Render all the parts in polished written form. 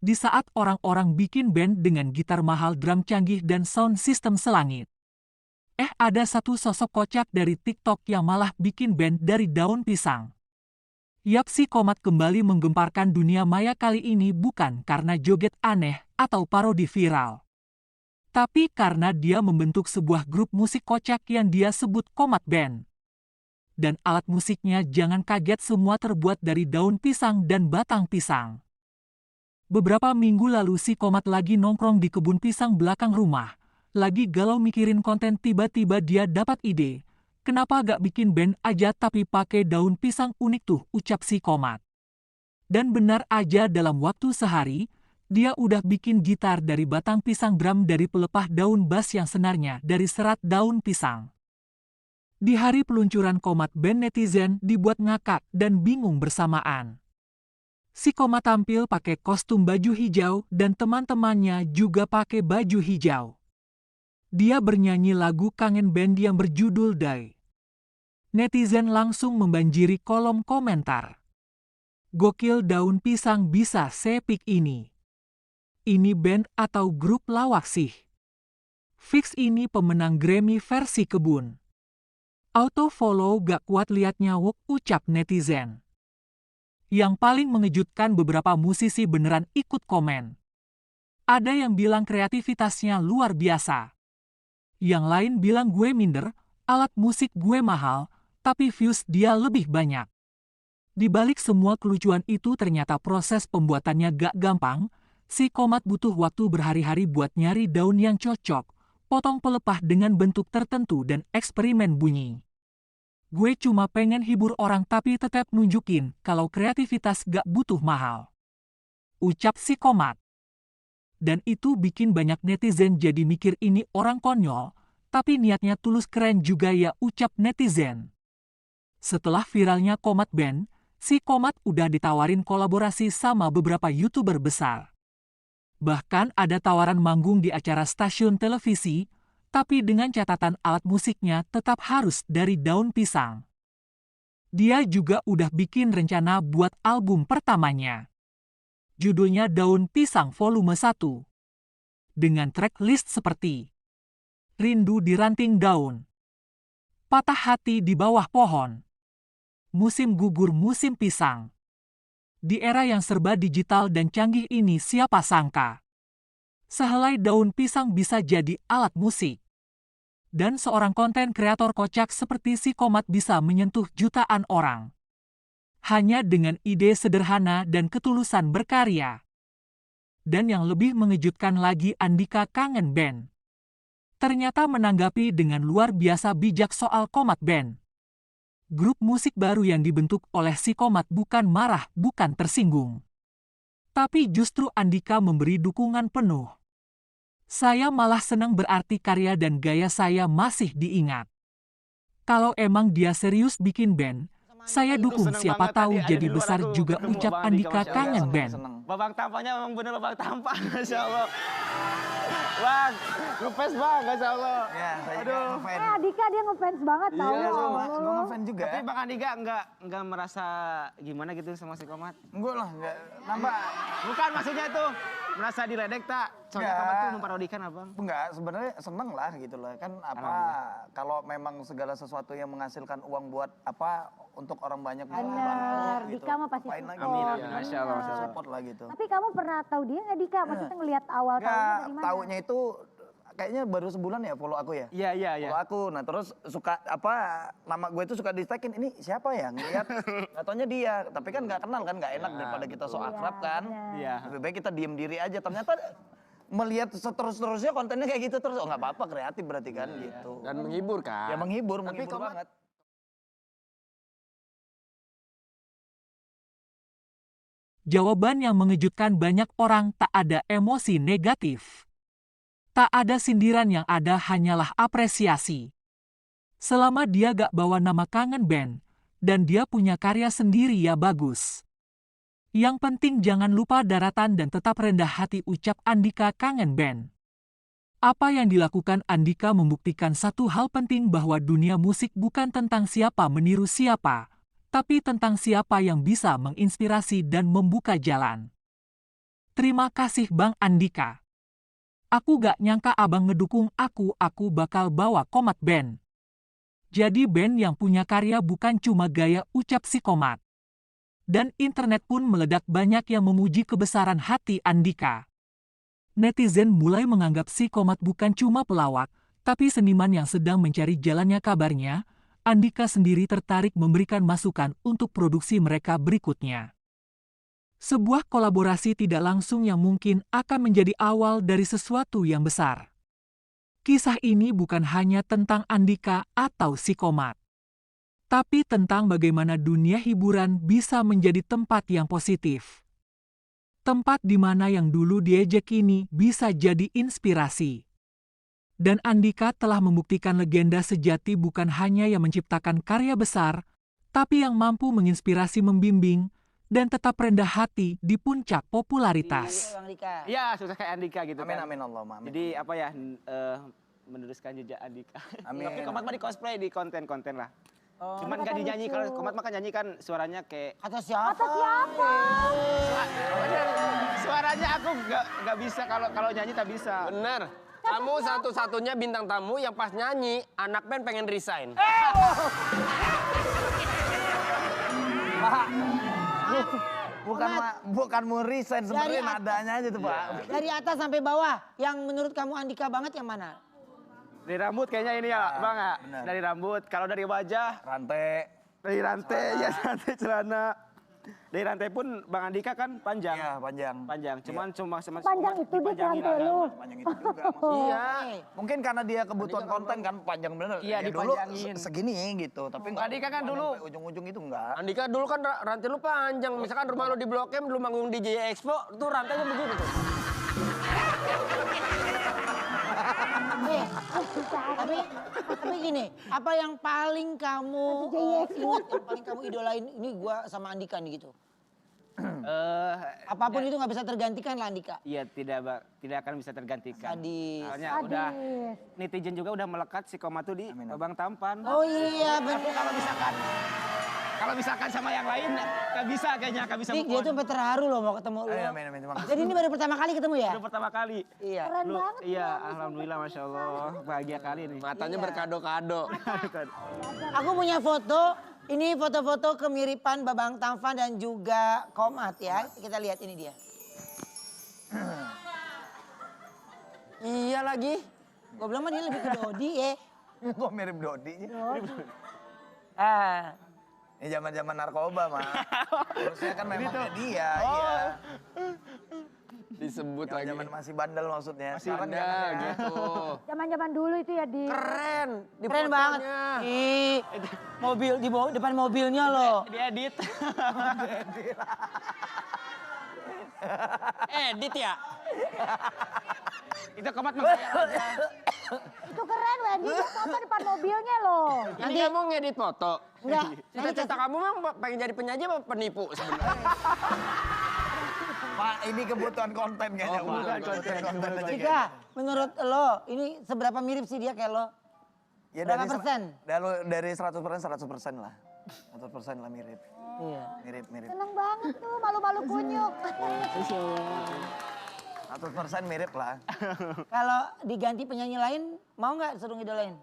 Di saat orang-orang bikin band dengan gitar mahal, drum canggih, dan sound system selangit. Ada satu sosok kocak dari TikTok yang malah bikin band dari daun pisang. Yap, si Komat kembali menggemparkan dunia maya kali ini bukan karena joget aneh atau parodi viral. Tapi karena dia membentuk sebuah grup musik kocak yang dia sebut Komat Band. Dan alat musiknya, jangan kaget, semua terbuat dari daun pisang dan batang pisang. Beberapa minggu lalu si Komat lagi nongkrong di kebun pisang belakang rumah. Lagi galau mikirin konten, tiba-tiba dia dapat ide. Kenapa gak bikin band aja tapi pakai daun pisang, unik tuh, ucap si Komat. Dan benar aja, dalam waktu sehari, dia udah bikin gitar dari batang pisang, drum dari pelepah daun, bass yang senarnya dari serat daun pisang. Di hari peluncuran Komat Band, netizen dibuat ngakak dan bingung bersamaan. Si Komat tampil pakai kostum baju hijau dan teman-temannya juga pakai baju hijau. Dia bernyanyi lagu kangen band yang berjudul Die. Netizen langsung membanjiri kolom komentar. Gokil, daun pisang bisa sepik ini. Ini band atau grup lawak sih. Fix ini pemenang Grammy versi kebun. Auto follow gak kuat liat nyawuk, ucap netizen. Yang paling mengejutkan, beberapa musisi beneran ikut komen. Ada yang bilang kreativitasnya luar biasa. Yang lain bilang gue minder, alat musik gue mahal, tapi views dia lebih banyak. Di balik semua kelucuan itu, ternyata proses pembuatannya gak gampang. Si Komat butuh waktu berhari-hari buat nyari daun yang cocok, potong pelepah dengan bentuk tertentu, dan eksperimen bunyi. Gue cuma pengen hibur orang tapi tetap nunjukin kalau kreativitas gak butuh mahal, ucap si Komat. Dan itu bikin banyak netizen jadi mikir ini orang konyol, tapi niatnya tulus, keren juga ya, ucap netizen. Setelah viralnya Komat Band, si Komat udah ditawarin kolaborasi sama beberapa YouTuber besar. Bahkan ada tawaran manggung di acara stasiun televisi, tapi dengan catatan alat musiknya tetap harus dari daun pisang. Dia juga udah bikin rencana buat album pertamanya. Judulnya Daun Pisang Volume 1. Dengan track list seperti Rindu di Ranting Daun, Patah Hati di Bawah Pohon, Musim Gugur Musim Pisang. Di era yang serba digital dan canggih ini, siapa sangka sehelai daun pisang bisa jadi alat musik. Dan seorang konten kreator kocak seperti si Komat bisa menyentuh jutaan orang. Hanya dengan ide sederhana dan ketulusan berkarya. Dan yang lebih mengejutkan lagi, Andika Kangen Band ternyata menanggapi dengan luar biasa bijak soal Komat Band. Grup musik baru yang dibentuk oleh si Komat bukan marah, bukan tersinggung. Tapi justru Andika memberi dukungan penuh. Saya malah senang, berarti karya dan gaya saya masih diingat. Kalau emang dia serius bikin band, saya dukung, siapa tahu jadi besar juga, ucap Andika Kangen Band. Babak tampaknya memang bener babak tampak, Masya Allah. Bang, ngefans bang, Masya Allah. Ya, saya Aduh. ngefans. Andika dia ngefans banget tau. Iya, sama. Gue ngefans juga. Tapi Bang Andika nggak merasa gimana gitu sama si Komat? Enggak lah, enggak. Nambah. Bukan maksudnya itu, merasa diledek tak? Soalnya Nggak. Komat tuh memparodikan abang. Enggak, sebenarnya seneng lah gitu loh. Kan apa, kalau memang segala sesuatu yang menghasilkan uang buat apa, untuk orang banyak bisa Bener, membantu gitu. Dika mah pasti Apain lagi? support. Amin, Bener. Masya Allah, Masya Allah. Support lah gitu. Tapi kamu pernah tahu dia nggak Dika? Maksudnya ngelihat awal tahunnya Enggak, dari mana? taunya itu kayaknya baru sebulan ya follow aku ya. Iya, iya, iya. Follow aku, nah terus suka apa, nama gue itu suka di-tagin, ini siapa ya, ngeliat, nggak taunya dia, tapi kan nggak kenal kan, nggak enak daripada kita so akrab kan. Iya. Lebih baik kita diem diri aja, ternyata melihat seterus-terusnya kontennya kayak gitu terus, oh nggak apa-apa, kreatif berarti kan gitu. Dan menghibur kan? Ya menghibur Tapi Komat banget. Jawaban yang mengejutkan banyak orang, tak ada emosi negatif. Tak ada sindiran, yang ada hanyalah apresiasi. Selama dia gak bawa nama Kangen Band, dan dia punya karya sendiri, ya bagus. Yang penting jangan lupa daratan dan tetap rendah hati, ucap Andika Kangen Band. Apa yang dilakukan Andika membuktikan satu hal penting, bahwa dunia musik bukan tentang siapa meniru siapa, tapi tentang siapa yang bisa menginspirasi dan membuka jalan. Terima kasih Bang Andika. Aku gak nyangka abang ngedukung aku bakal bawa Komad Band. Jadi band yang punya karya bukan cuma gaya ucap si Komad. Dan internet pun meledak banyak yang memuji kebesaran hati Andika. Netizen mulai menganggap si Komad bukan cuma pelawak, tapi seniman yang sedang mencari jalannya kabarnya. Andika sendiri tertarik memberikan masukan untuk produksi mereka berikutnya. Sebuah kolaborasi tidak langsung yang mungkin akan menjadi awal dari sesuatu yang besar. Kisah ini bukan hanya tentang Andika atau si Komad, tapi tentang bagaimana dunia hiburan bisa menjadi tempat yang positif. Tempat di mana yang dulu diejek kini bisa jadi inspirasi. Dan Andika telah membuktikan legenda sejati bukan hanya yang menciptakan karya besar, tapi yang mampu menginspirasi, membimbing, dan tetap rendah hati di puncak popularitas. Iya, sukses kayak Andika gitu Amin kan. amin Allahumma amin. Jadi apa ya, meneruskan jejak Andika. Amin. Tapi Komad mah di cosplay, di konten-konten lah. Cuman gak dinyanyi, kalau Komad mah kan nyanyi kan suaranya kayak... Kata siapa? Kata siapa? Suaranya aku gak bisa, kalau nyanyi tak bisa. Bener. Kamu satu-satunya bintang tamu yang pas nyanyi, anak band pengen resign. Bukan mau resign sebenarnya Dari nadanya aja tuh Pak. Dari atas sampai bawah, yang menurut kamu Andika banget yang mana? Dari rambut kayaknya ini ya, Bang ya. benar. Dari rambut, kalau dari wajah, Rantai. dari rantai, ya rantai celana. Dari rantai pun Bang Andika kan panjang. Iya panjang. Panjang, cuman cuma sama Panjang itu dia dipanjangin rantai agak. lu. Panjang itu juga. Iya. Mungkin karena dia kebutuhan konten kan panjang bener. Iya, Ya dulu dipanjangin. segini gitu. Tapi nggak Andika kan panjang dulu- sampai ujung-ujung itu enggak. Andika dulu kan rantai lu panjang. Misalkan rumah lu di Blok M, lu manggung di Jaya Expo, tuh rantainya begitu tuh. Tapi gini, apa yang paling kamu ingat, yang paling kamu idolain ini gua sama Andika nih gitu? Apapun itu nggak bisa tergantikan lah Andika. Iya, tidak akan bisa tergantikan. Sadis. Soalnya udah netizen juga udah melekat si Komad tuh di Babang Tampan. Oh iya benar. Kalau misalkan sama yang lain nggak bisa kayaknya, nggak bisa Dik, move dia on. tuh sampai terharu loh mau ketemu lu. Amin amin terima kasih. Jadi ini baru pertama kali ketemu ya? Itu pertama kali. Iya. Keren banget. Iya, alhamdulillah, masya Allah, bahagia kali nih. Matanya Iya. berkado-kado. Aku punya foto. Ini foto-foto kemiripan Babang Tampan dan juga Komad ya. Kita lihat ini dia. Iya lagi. Gue bilang mah dia lebih ke Dodi ya. Kok mirip Dodi? Ah. Ini zaman-zaman narkoba mah. Harusnya kan memang dia. Iya. Disebut lagi. Zaman masih bandel maksudnya. Masih Sekarang ada jangan ya. gitu. Zaman-zaman dulu itu ya di Keren. Di Keren banget. fotonya. Ih, mobil di depan mobilnya loh. Diedit. Edit ya? Itu Komad mah kayak aja. itu keren Wendy, dia foto depan mobilnya loh. Ini kamu ngedit foto? Enggak. Cita-cita kamu mah pengen jadi penyaji apa penipu sebenarnya? Pak, ini kebutuhan konten kayaknya. Oh, bukan konten. konten aja Jika kayaknya. menurut lo ini seberapa mirip sih dia kayak lo? Ya Berapa dari persen? Dari 100% lah. 100% lah mirip. Iya. Mirip. Seneng banget tuh, malu-malu kunyuk. 100% mirip lah. Kalau diganti penyanyi lain mau nggak suruh ngidolain?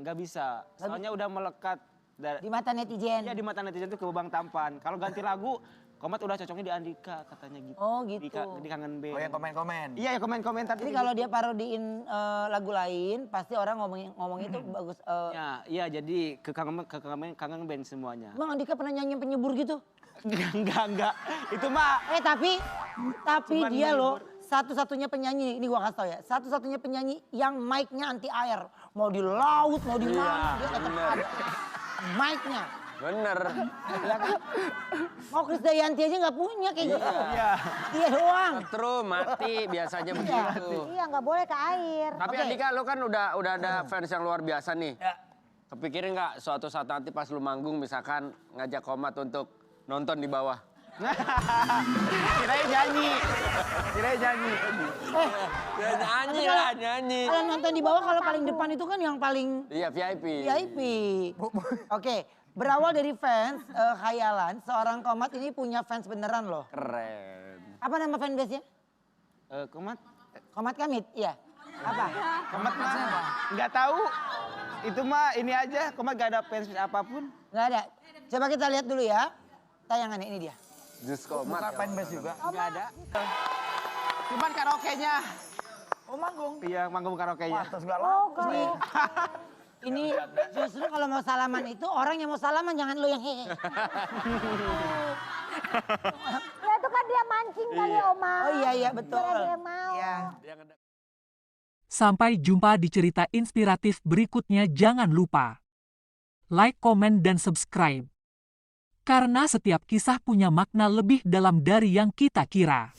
Nggak bisa, soalnya udah melekat. Di mata netizen. Iya, di mata netizen tuh ke Babang Tampan. Kalau ganti lagu, Komad udah cocoknya di Andika katanya gitu. Oh gitu. Di Kangen Band. Oh yang komen-komen. Iya, ya komen-komentar. Jadi kalau dia parodiin lagu lain, pasti orang ngomong itu bagus. Iya, jadi ke Kangen Band semuanya. Emang Andika pernah nyanyi penyebur gitu? Enggak. Itu mah Tapi Cuman dia loh menghibur. satu-satunya penyanyi, ini gua kasih tau ya, satu-satunya penyanyi yang mic-nya anti air. Mau di laut, mau di mana, dia tetap ada. Mic-nya. Bener. Ya kan? Mau Krisdayanti aja nggak punya kayak gitu. Iya. Dia doang. True, mati biasanya begitu. Iya, nggak boleh ke air. Tapi Oke. Andika lu kan udah ada fans yang luar biasa nih. Ya. Kepikirin nggak suatu saat nanti pas lu manggung misalkan ngajak Komad untuk nonton di bawah? Kirain nyanyi. Ya nyanyi lah, nyanyi. Kalau nonton di bawah, kalau paling depan itu kan yang paling Iya VIP. VIP. Oke, berawal dari fans khayalan, seorang Komad ini punya fans beneran loh. Keren. Apa nama fanbase-nya? Komat? Komat Kamit, iya. Apa? Komat mah nggak tahu. Itu mah ini aja, Komat gak ada fans apapun. Nggak ada. Coba kita lihat dulu ya. Tayangannya ini dia. Jus Komat. Buka fanbase juga. Nggak ada. Cuman karaoke-nya. Oh manggung. Iya, manggung karaoke-nya. Pantas nggak Oh, laku. Ini, ini justru kalau mau salaman itu orang yang mau salaman jangan lo yang hehe. Ya itu kan dia mancing kali Oma. Oh iya betul. Biar ada yang mau. Iya. Sampai jumpa di cerita inspiratif berikutnya. Jangan lupa like, komen, dan subscribe. Karena setiap kisah punya makna lebih dalam dari yang kita kira.